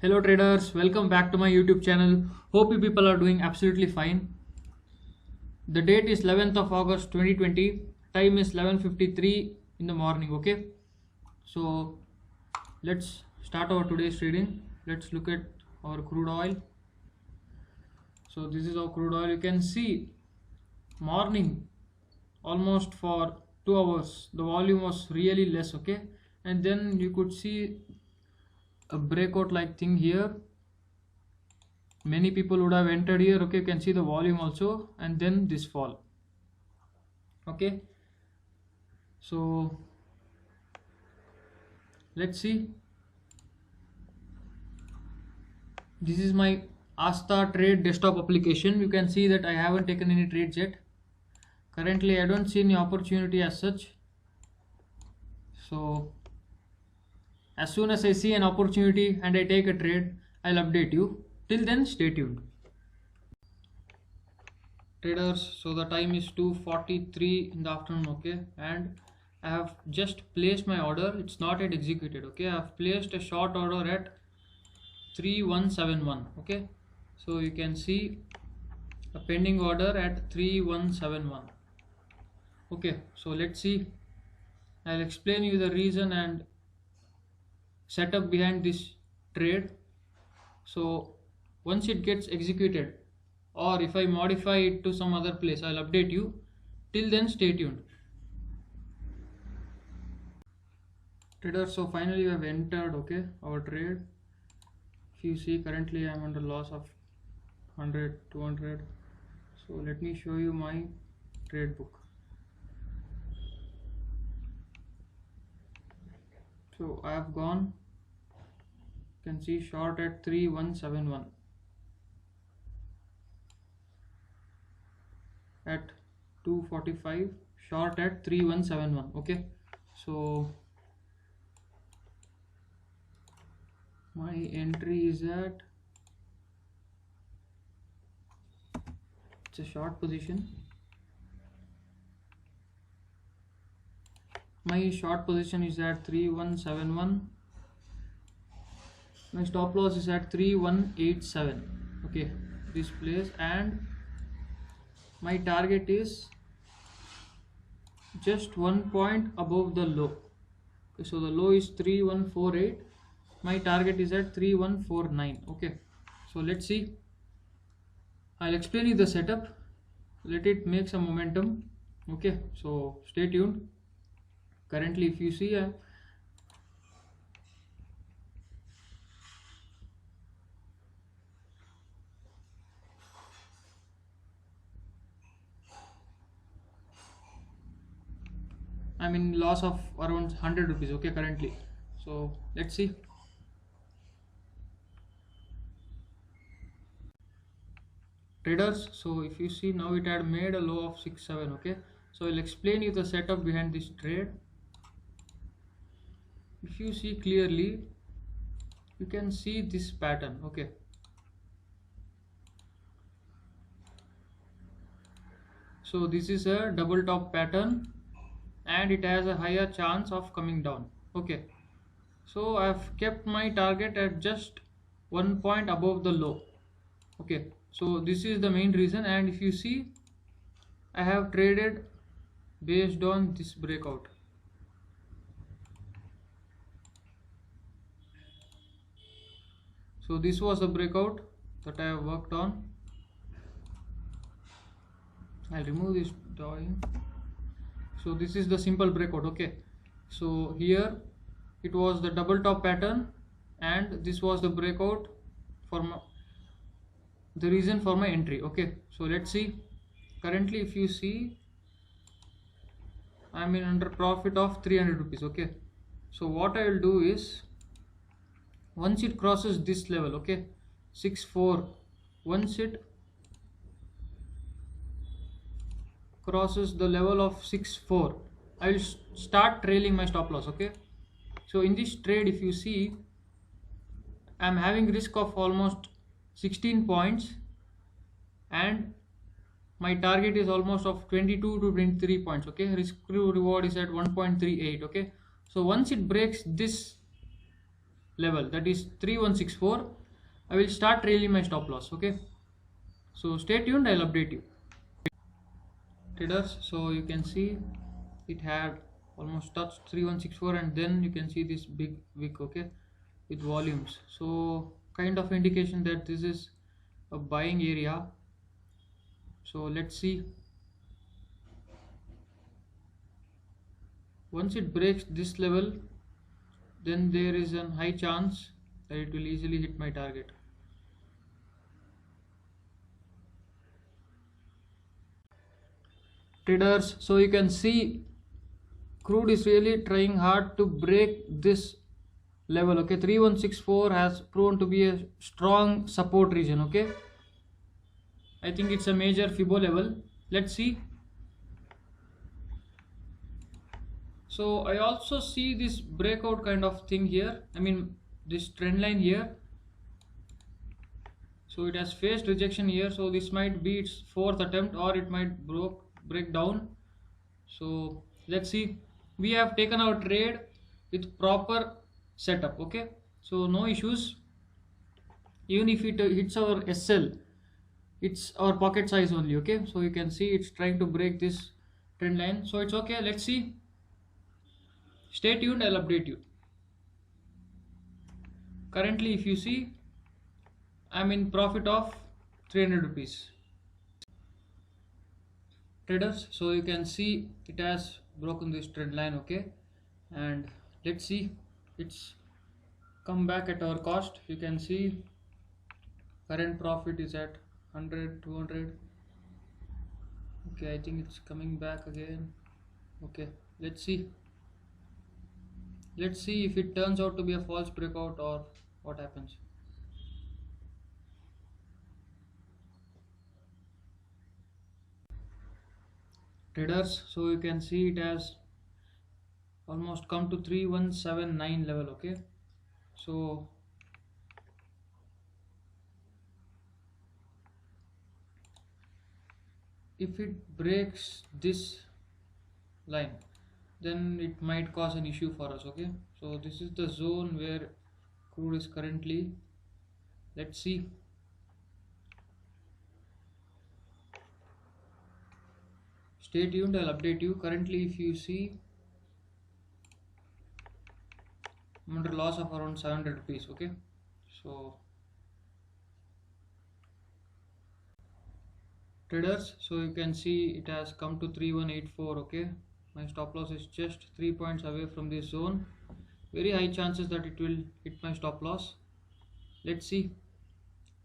Hello traders, welcome back to my YouTube channel. Hope you people are doing absolutely fine. The date is 11th of August 2020. Time is 11:53 in the morning. Okay, so let's start our today's trading. Let's look at our crude oil. So this is our crude oil. You can see morning almost for 2 hours the volume was really less. Okay, and then you could see a breakout like thing here. Many people would have entered here. Okay, you can see the volume also, and then this fall. Okay, so let's see. This is my Asta Trade desktop application. You can see that I haven't taken any trades yet. Currently I don't see any opportunity as such, so as soon as I see an opportunity and I take a trade, I'll update you. Till then, stay tuned. Traders, so the time is 2:43 in the afternoon. Okay, and I have just placed my order. It's not yet executed. Okay, I have placed a short order at 3171. Okay, so you can see a pending order at 3171. Okay, so let's see. I'll explain you the reason and setup behind this trade. So once it gets executed, or if I modify it to some other place, I'll update you. Till then, stay tuned. Traders, so finally we have entered, okay, our trade. If you see, currently I am under loss of 100, 200. So let me show you my trade book. So I have gone, you can see short at 3171 at 245, short at 3171. Okay, so my entry is at, it's a short position. My short position is at 3171. My stop loss is at 3187. Okay, this place, and my target is just 1 point above the low. Okay, so the low is 3148. My target is at 3149. Okay, so let's see. I'll explain you the setup. Let it make some momentum. Okay, so stay tuned. Currently, if you see, I'm in loss of around 100 rupees. Okay, currently. So let's see. Traders, so if you see, now it had made a low of 67. Okay, so I'll explain you the setup behind this trade. If you see clearly, you can see this pattern. Okay, so this is a double top pattern and it has a higher chance of coming down. Okay, so I've kept my target at just 1 point above the low. Okay, so this is the main reason, and if you see, I have traded based on this breakout. So this was the breakout that I have worked on. I'll remove this drawing. So this is the simple breakout. Okay, so here it was the double top pattern and this was the breakout for the reason for my entry. Okay, so let's see. Currently, if you see, I'm in under profit of 300 rupees. Okay, so what I will do is, once it crosses this level, okay, 64, once it crosses the level of 64, I will start trailing my stop loss. Okay, so in this trade, if you see, I'm having risk of almost 16 points and my target is almost of 22 to 23 points. Okay, risk to reward is at 1.38. okay, so once it breaks this level, that is 3164, I will start trailing my stop loss. Okay, so stay tuned, I'll update you. Traders, so you can see it had almost touched 3164, and then you can see this big wick, okay, with volumes, so kind of indication that this is a buying area. So let's see, once it breaks this level, then there is a high chance that it will easily hit my target. Traders, so you can see crude is really trying hard to break this level. Okay, 3164 has proven to be a strong support region. Okay, I think it's a major Fibo level. Let's see. So I also see this breakout kind of thing here, I mean this trend line here. So it has faced rejection here, so this might be its fourth attempt, or it might break down. So let's see, we have taken our trade with proper setup. Okay, so no issues. Even if it hits our SL, it's our pocket size only. Okay, so you can see it's trying to break this trend line, so it's okay. Let's see, stay tuned, I'll update you. Currently if you see, I'm in profit of 300 rupees. Traders, so you can see it has broken this trend line. Okay, and let's see, it's come back at our cost. You can see current profit is at 100, 200. Okay, I think it's coming back again. Okay, let's see if it turns out to be a false breakout or what happens. Traders, so you can see it has almost come to 3179 level. Okay, so if it breaks this line, then it might cause an issue for us. Okay, so this is the zone where crude is currently. Let's see, stay tuned, I'll update you. Currently if you see, I'm under loss of around 700 rupees. Okay, so traders, so you can see it has come to 3184. Okay, my stop loss is just 3 points away from this zone. Very high chances that it will hit my stop loss. Let's see,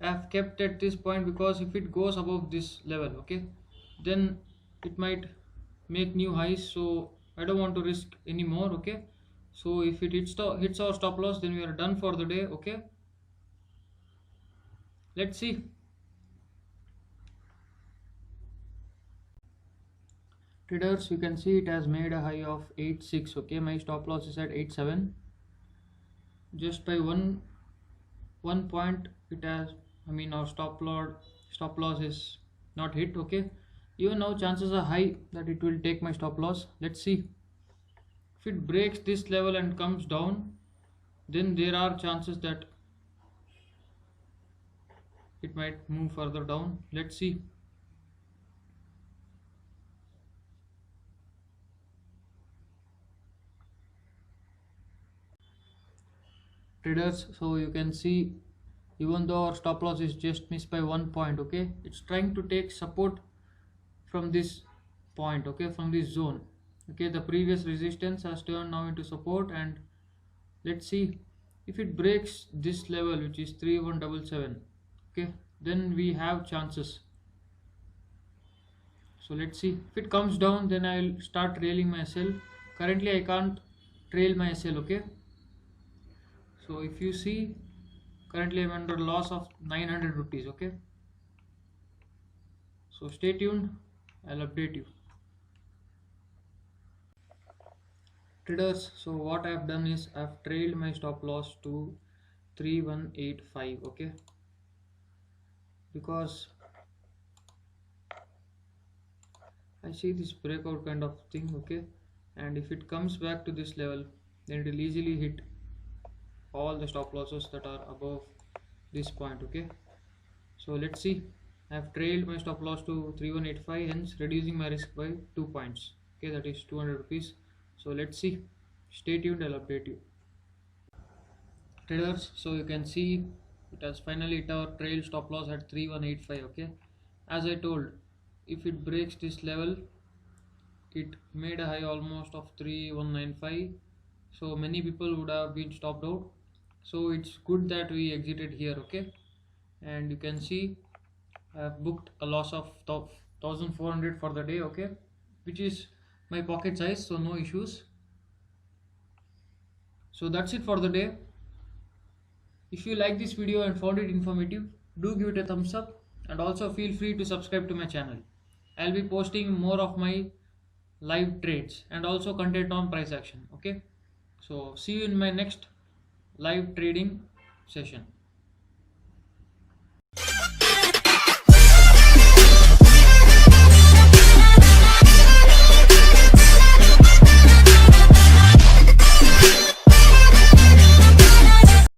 I have kept at this point because if it goes above this level, okay, then it might make new highs, so I don't want to risk anymore. Okay, so if it hits our stop loss, then we are done for the day. Okay, let's see. Traders, you can see it has made a high of 86. Okay, my stop loss is at 87. Just by one point it has, I mean our stop loss is not hit. Okay, even now chances are high that it will take my stop loss. Let's see, if it breaks this level and comes down, then there are chances that it might move further down. Let's see. Traders, so you can see even though our stop loss is just missed by 1 point, okay, it's trying to take support from this point. Okay, from this zone. Okay, the previous resistance has turned now into support, and let's see if it breaks this level, which is 3177. Okay, then we have chances. So let's see, if it comes down, then I'll start trailing my SL. Currently I can't trail my SL. Okay, so if you see, currently I'm under loss of 900 rupees. Okay, so stay tuned, I'll update you. Traders, so what I've done is I've trailed my stop loss to 3185. Okay, because I see this breakout kind of thing. Okay, and if it comes back to this level, then it will easily hit all the stop losses that are above this point. Okay, so let's see. I have trailed my stop loss to 3185, hence reducing my risk by 2 points. Okay, that is 200 rupees. So let's see. Stay tuned, I'll update you. Traders, so you can see it has finally hit our trail stop loss at 3185. Okay, as I told, if it breaks this level, it made a high almost of 3195, so many people would have been stopped out. So it's good that we exited here. Okay, and you can see I have booked a loss of 1400 for the day. Okay, which is my pocket size, so no issues. So that's it for the day. If you like this video and found it informative, do give it a thumbs up, and also feel free to subscribe to my channel. I'll be posting more of my live trades and also content on price action. Okay, so see you in my next live trading session.